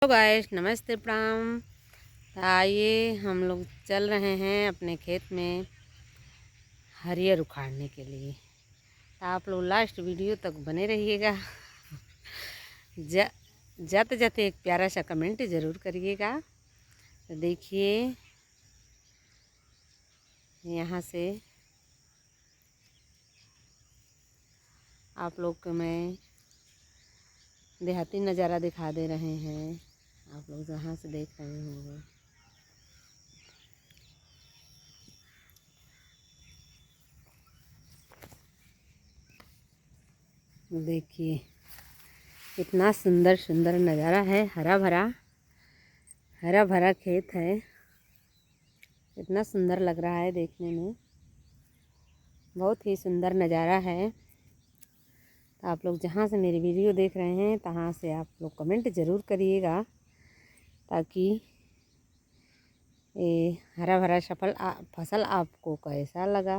Hello guys, नमस्ते प्रणाम। तो आइए हम लोग चल रहे हैं अपने खेत में हरियर उखाड़ने के लिए। तो आप लोग लास्ट वीडियो तक बने रहिएगा। जाते जाते एक प्यारा सा कमेंट ज़रूर करिएगा। तो देखिए यहाँ से आप लोग को मैं देहाती नज़ारा दिखा दे रहे हैं। आप लोग जहाँ से देख रहे होंगे देखिए कितना सुंदर सुंदर नज़ारा है। हरा भरा खेत है। इतना सुंदर लग रहा है देखने में, बहुत ही सुंदर नज़ारा है। तो आप लोग जहाँ से मेरी वीडियो देख रहे हैं तहाँ से आप लोग कमेंट ज़रूर करिएगा, ताकि ये हरा भरा फसल आपको कैसा लगा।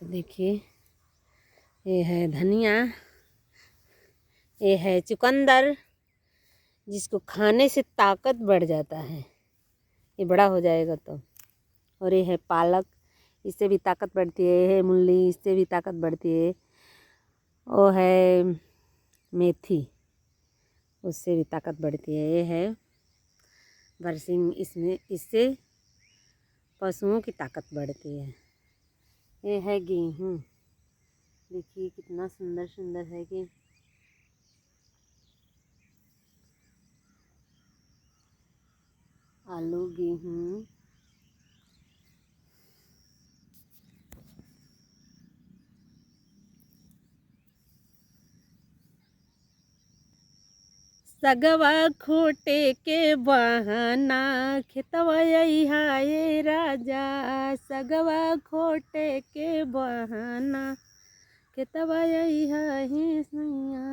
देखिए ये है धनिया, ये है चुकंदर, जिसको खाने से ताकत बढ़ जाता है, ये बड़ा हो जाएगा तो। और ये है पालक, इससे भी ताकत बढ़ती है। ये है मूली, इससे भी ताकत बढ़ती है। वो है मेथी, उससे भी ताकत बढ़ती है। ये है बरसिंग, इससे पशुओं की ताकत बढ़ती है। ये है गेहूँ, देखिए कितना सुंदर सुंदर है कि आलू गेहूँ। सगवा खोटे के बहाना खेतवा ये राजा, सगवा खोटे के बहाना खेतवा ही सैया।